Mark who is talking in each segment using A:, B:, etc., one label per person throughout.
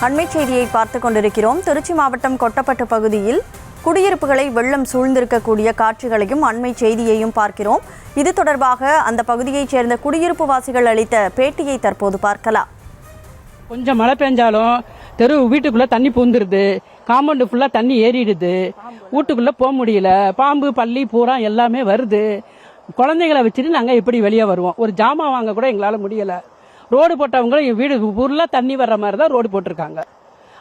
A: அண்மை செய்தியை பார்த்துக் கொண்டிருக்கிறோம். திருச்சி மாவட்டம் கொட்டப்பட்டு பகுதியில் குடியிருப்புகளை வெள்ளம் சூழ்ந்திருக்கக்கூடிய காட்சிகளையும் அண்மை செய்தியையும் பார்க்கிறோம். இது தொடர்பாக அந்த பகுதியைச் சேர்ந்த குடியிருப்பு வாசிகள் அளித்த பேட்டியை தற்போது பார்க்கலாம்.
B: கொஞ்சம் மழை பெஞ்சாலும் தெரு வீட்டுக்குள்ள தண்ணி பூந்துருது, காம்பவுண்டு ஃபுல்லா தண்ணி ஏறிடுது, வீட்டுக்குள்ள போக முடியல, பாம்பு பள்ளி பூரா எல்லாமே வருது. குழந்தைகளை வச்சுட்டு நாங்கள் எப்படி வெளியே வருவோம்? ஒரு ஜாமான் வாங்க கூட எங்களால் முடியல. ரோடு போட்டவங்களும் என் வீடு ஃபுல்லாக தண்ணி வர்ற மாதிரி தான் ரோடு போட்டிருக்காங்க.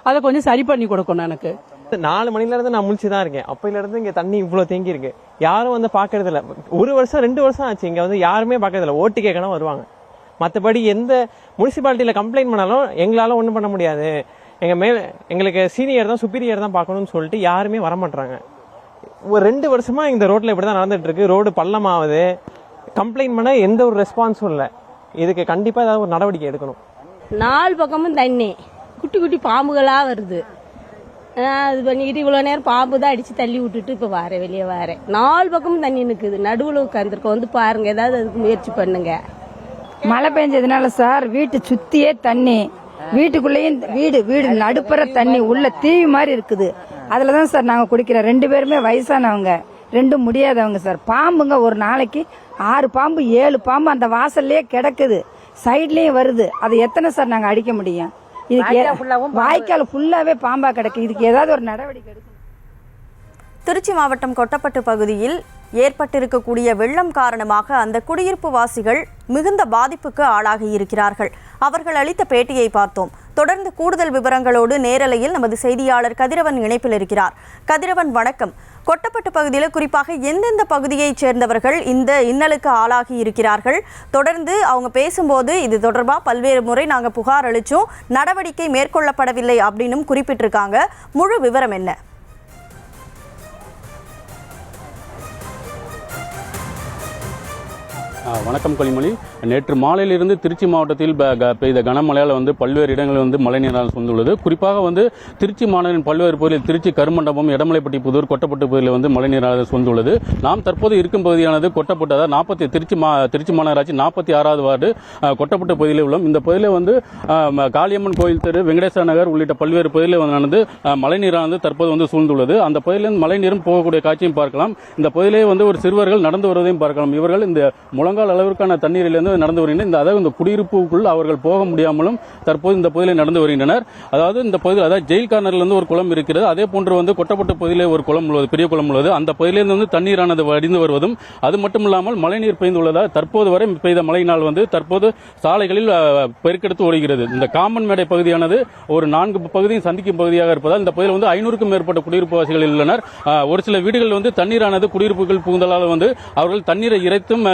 B: அதை கொஞ்சம் சரி பண்ணி கொடுக்கணும். எனக்கு
C: 4 மணில இருந்து நான் முழிச்சு தான் இருக்கேன். அப்பையில இருந்து இங்க தண்ணி இவ்வளவு தேங்கி இருக்கு. யாரும் வந்து பாக்குறது இல்ல. 1 வருஷம் 2 வருஷம் ஆச்சு இங்க வந்து யாருமே பாக்குறது இல்ல. ஓட்டு கேட்கணும் வருவாங்க. மற்றபடி எந்த முனிசிபாலிட்டியில கம்ப்ளைண்ட் பண்ணாலும் எங்களால ஒன்றும் பண்ண முடியாது, எங்களுக்கு சீனியர் தான் சுப்பீரியர் தான் பார்க்கணும்னு சொல்லிட்டு யாருமே வரமாட்டாங்க. ஒரு 2 வருஷமா இந்த ரோட்ல இப்படிதான் நடந்துட்டு இருக்கு. ரோடு பள்ளமாவது, கம்ப்ளைண்ட் பண்ண எந்த ஒரு ரெஸ்பான்ஸும் இல்லை. இதுக்கு கண்டிப்பா ஏதாவது ஒரு நடவடிக்கை எடுக்கணும்.
D: 4 பக்கமும் தண்ணி, குட்டி குட்டி பாம்புகளா வருது. அது பண்ணிக்கிட்டு இவ்வளோ நேரம் பாம்பு தான் அடிச்சு தள்ளி விட்டுட்டு இப்போ வெளியே வரேன். 4 பக்கமும் தண்ணி நிற்குது. நடுவில் உட்காந்துருக்க வந்து பாருங்க, ஏதாவது அதுக்கு முயற்சி பண்ணுங்க.
E: மழை பெஞ்சதுனால சார் வீட்டு சுத்தியே தண்ணி, வீட்டுக்குள்ளேயும் வீடு நடுப்புற தண்ணி, உள்ள தீவி மாதிரி இருக்குது. அதுலதான் சார் நாங்க குடிக்கிறோம். 2 பேருமே வயசானவங்க, 2 முடியாதவங்க சார். பாம்புங்க ஒரு நாளைக்கு 6 பாம்பு 7 பாம்பு அந்த வாசல்லே கிடக்குது, சைட்லயும் வருது. அது எத்தனை சார் நாங்க அடிக்க முடியும்? இதுக்கு வாய்க்கால் ஃபுல்லாவே பாம்பா கிடக்கு. இதுக்கு ஏதாவது ஒரு நடவடிக்கை எடுக்கணும்.
A: திருச்சி மாவட்டம் கொட்டப்பட்டு பகுதியில் ஏற்பட்டிருக்கக்கூடிய வெள்ளம் காரணமாக அந்த குடியிருப்பு வாசிகள் மிகுந்த பாதிப்புக்கு ஆளாகி இருக்கிறார்கள். அவர்கள் அளித்த பேட்டியை பார்த்தோம். தொடர்ந்து கூடுதல் விவரங்களோடு நேரலையில் நமது செய்தியாளர் கதிரவன் இணைப்பில் இருக்கிறார். கதிரவன், வணக்கம். கொட்டப்பட்டு பகுதியில் குறிப்பாக எந்தெந்த பகுதியைச் சேர்ந்தவர்கள் இந்த இன்னலுக்கு ஆளாகி இருக்கிறார்கள்? தொடர்ந்து அவங்க பேசும்போது இது தொடர்பாக பல்வேறு முறை நாங்கள் புகார் அளித்தோம், நடவடிக்கை மேற்கொள்ளப்படவில்லை அப்படின்னும் குறிப்பிட்டிருக்காங்க. முழு விவரம் என்ன?
F: வணக்கம் கனிமொழி. நேற்று மாலையிலிருந்து திருச்சி மாவட்டத்தில் பெய்த கனமழையால் வந்து பல்வேறு இடங்களில் வந்து மழைநீரால் சூழ்ந்துள்ளது. குறிப்பாக வந்து திருச்சி மாநகரின் பல்வேறு பகுதியில் திருச்சி கருமண்டபம், எடமலைப்பட்டி புதூர், கொட்டப்பட்டு பகுதியில் வந்து மழைநீரால் சூழ்ந்துள்ளது. நாம் தற்போது இருக்கும் பகுதியானது கொட்டப்பட்டு, அதாவது திருச்சி மாநகராட்சி 46வது வார்டு கொட்டப்பட்டு பகுதியில் உள்ளோம். இந்த பகுதியில் வந்து காளியம்மன் கோயில் தெரு, வெங்கடேஸ்வர நகர் உள்ளிட்ட பல்வேறு பகுதியில் வந்து மழைநீரானது தற்போது வந்து சூழ்ந்துள்ளது. அந்த பகுதியிலிருந்து மழைநீரும் போகக்கூடிய காட்சியும் பார்க்கலாம். இந்த பகுதியிலே வந்து ஒரு சிறுவர்கள் நடந்து வருவதையும் பார்க்கலாம். இவர்கள் இந்த முழங்கால் அளவிற்கான தண்ணீரிலிருந்து நடந்து வருகின்றனர். அதாவது இந்த குடியிருப்புக்குள் அவர்கள் போக முடியாமலும் தற்போது இந்த பகுதியில் நடந்து வருகின்றனர். அதாவது இந்த பகுதியில், அதாவது ஜெயில் கார்னர்ல ஒரு குளம் இருக்கிறது. அதே போன்று வந்து கொட்டப்பட்டு பகுதியிலே ஒரு குளம் உள்ளது, பெரிய குளம் உள்ளது. அந்த பகுதியிலிருந்து வந்து தண்ணீரானது வடிந்து வருவதும், அது மட்டுமில்லாமல் மழைநீர் பெய்துள்ளதால் தற்போது வரை பெய்த மழையினால் வந்து தற்போது சாலைகளில் பெருக்கெடுத்து ஓடுகிறது. இந்த காமன் மேடை பகுதியானது ஒரு 4 பகுதியும் சந்திக்கும் பகுதியாக இருப்பதால் இந்த பகுதியில் வந்து 500க்கும் மேற்பட்ட குடியிருப்பு வாசிகள் உள்ளனர். ஒரு சில வீடுகள் வந்து தண்ணீரானது குடியிருப்புகள் புகுந்ததால் வந்து அவர்கள் தண்ணீரை இறைத்தும்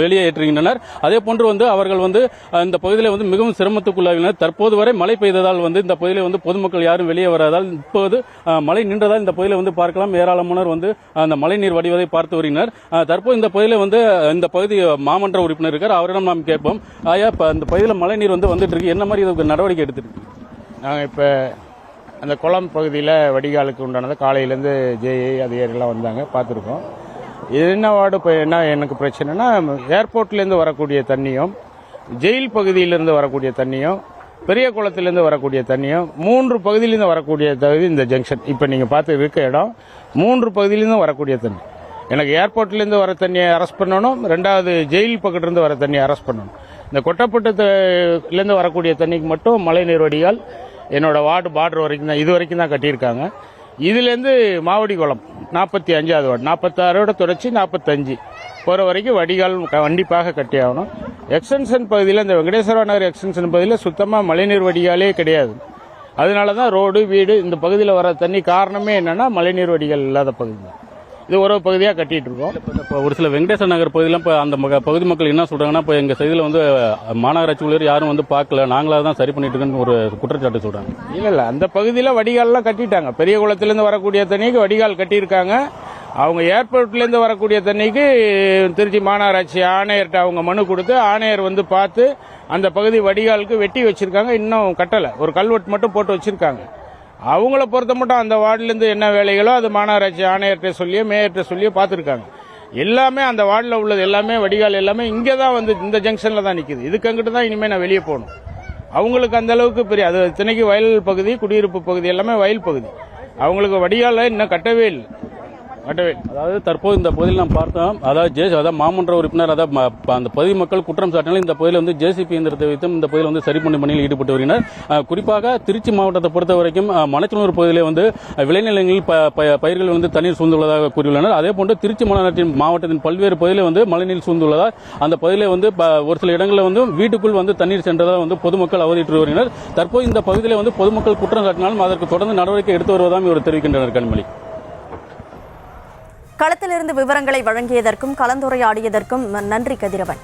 F: வெளியேற்றுகின்றனர். அதே போன்று வந்து அவர்கள் வந்து இந்த பகுதியில் வந்து மிகவும் சிரமத்துக்குள்ளாகினர். தற்போது வரை மழை பெய்ததால் வந்து இந்த பகுதியில் வந்து பொதுமக்கள் யாரும் வெளியே வராதால் இப்போது மழை நின்றதால் இந்த பகுதியில் வந்து பார்க்கலாம், ஏராளமானோர் வந்து அந்த மழை நீர் வடிவதை பார்த்து வருகின்றனர். தற்போது இந்த பகுதியில் வந்து இந்த பகுதி மாமன்ற உறுப்பினர் இருக்கார், அவரிடம் நாம் கேட்போம். ஆயா, இப்ப இந்த பகுதியில் மழை நீர் வந்து வந்துட்டு இருக்கு, என்ன மாதிரி இதுக்கு நடவடிக்கை எடுத்துட்டு இருக்கு?
G: நாங்கள் இப்போ அந்த குளம் பகுதியில் வடிகாலுக்கு உண்டானது காலையிலேருந்து ஜேஏ அதிகாரிகள்லாம் வந்தாங்க, பார்த்துருக்கோம். என்ன வார்டு இப்போ என்ன எனக்கு பிரச்சனைனா, ஏர்போர்ட்லேருந்து வரக்கூடிய தண்ணியும், ஜெயில் பகுதியிலேருந்து வரக்கூடிய தண்ணியும், பெரிய குளத்திலேருந்து வரக்கூடிய தண்ணியும், 3 பகுதியிலேருந்து வரக்கூடிய தகுதி இந்த ஜங்ஷன் இப்போ நீங்கள் பார்த்து இருக்க இடம் 3 பகுதியிலேருந்து வரக்கூடிய தண்ணி. எனக்கு ஏர்போர்ட்லேருந்து வர தண்ணியை அரெஸ்ட் பண்ணணும், 2வது ஜெயில் பக்கத்துலேருந்து வர தண்ணியை அரெஸ்ட் பண்ணணும். இந்த கொட்டப்பட்டுலேருந்து வரக்கூடிய தண்ணிக்கு மட்டும் மழைநீர் வடிகால் என்னோட வார்டு பார்டர் வரைக்கும் தான், இது வரைக்கும் தான் கட்டியிருக்காங்க. இதுலேருந்து மாவடி குளம் 45வது வார்டு, 46ஓட தொடர்ச்சி 45 போகிற வரைக்கும் வடிகால் கண்டிப்பாக கட்டி ஆகணும். எக்ஸ்டென்ஷன் பகுதியில், இந்த வெங்கடேஸ்வர நகர் எக்ஸ்டென்ஷன் பகுதியில் சுத்தமாக மழைநீர் வடிகாலே கிடையாது. அதனால தான் ரோடு வீடு இந்த பகுதியில் வர தண்ணி காரணமே என்னன்னா மழைநீர் வடிகால் இல்லாத பகுதி தான். இது ஒரு பகுதியாக கட்டிட்டு இருக்கோம்.
F: இப்போ ஒரு சில வெங்கடேஸ்வர நகர் பகுதியெல்லாம் இப்போ அந்த பகுதி மக்கள் என்ன சொல்றாங்கன்னா, இப்போ எங்கள் சைடில் வந்து மாநகராட்சி ஊழியர் யாரும் வந்து பார்க்கல, நாங்களாக தான் சரி பண்ணிட்டு இருக்கோன்னு ஒரு குற்றச்சாட்டு சொல்றாங்க.
G: இல்லை, அந்த பகுதியில் வடிகால்லாம் கட்டிட்டாங்க. பெரிய குளத்திலேருந்து வரக்கூடிய தண்ணிக்கு வடிகால் கட்டியிருக்காங்க. அவங்க ஏர்போர்ட்லேருந்து வரக்கூடிய தண்ணிக்கு திருச்சி மாநகராட்சி ஆணையர்கிட்ட அவங்க மனு கொடுத்து, ஆணையர் வந்து பார்த்து அந்த பகுதி வடிகாலுக்கு வெட்டி வச்சிருக்காங்க. இன்னும் கட்டலை, ஒரு கல்வெட்டு மட்டும் போட்டு வச்சிருக்காங்க. அவங்கள பொறுத்த மட்டும் அந்த வார்டுலேருந்து என்ன வேலைகளோ அது மாநகராட்சி ஆணையர்கிட்ட சொல்லியோ மேயர்கிட்ட சொல்லியோ பார்த்துருக்காங்க. எல்லாமே அந்த வார்டில் உள்ளது எல்லாமே வடிகால் எல்லாமே இங்கே தான் வந்து இந்த ஜங்ஷனில் தான் நிற்குது. இதுக்கு அங்கிட்டு தான் இனிமேல் நான் வெளியே போகணும். அவங்களுக்கு அந்த அளவுக்கு பெரிய அது இத்தனைக்கு வயல் பகுதி, குடியிருப்பு பகுதி எல்லாமே வயல் பகுதி. அவங்களுக்கு வடிகால இன்னும் கட்டவே இல்லை.
F: அதாவது தற்போது இந்த பகுதியில் நாம் பார்த்தோம், அதாவது மாமன்ற உறுப்பினர் அந்த பகுதி மக்கள் குற்றம் சாட்டினாலும் இந்த பகுதியில் வந்து ஜேசிபி இயந்திரத்தை வைத்தும் இந்த பகுதியில் வந்து சரி பண்ணும் பணியில் ஈடுபட்டு வருகின்றனர். குறிப்பாக திருச்சி மாவட்டத்தை பொறுத்த வரைக்கும் மணச்சநல்லூர் பகுதியிலே வந்து விளைநிலங்களில் பயிர்கள் வந்து தண்ணீர் சூழ்ந்துள்ளதாக கூறியுள்ளனர். அதே போன்று திருச்சி மாவட்டத்தின் பல்வேறு பகுதியில் வந்து மழைநீர் சூழ்ந்துள்ளதால் அந்த பகுதியில் வந்து ஒரு சில இடங்களில் வந்து வீட்டுக்குள் வந்து தண்ணீர் சென்றதாக வந்து பொதுமக்கள் அவதிட்டு வருகின்றனர். தற்போது இந்த பகுதியில் வந்து பொதுமக்கள் குற்றம் சாட்டினாலும் அதற்கு தொடர்ந்து நடவடிக்கை எடுத்து வருவதாக இவர் தெரிவிக்கின்றனர். கண்மணி,
A: களத்திலிருந்து விவரங்களை வழங்கியதற்கும் கலந்துரையாடியதற்கும் நன்றி கதிரவன்.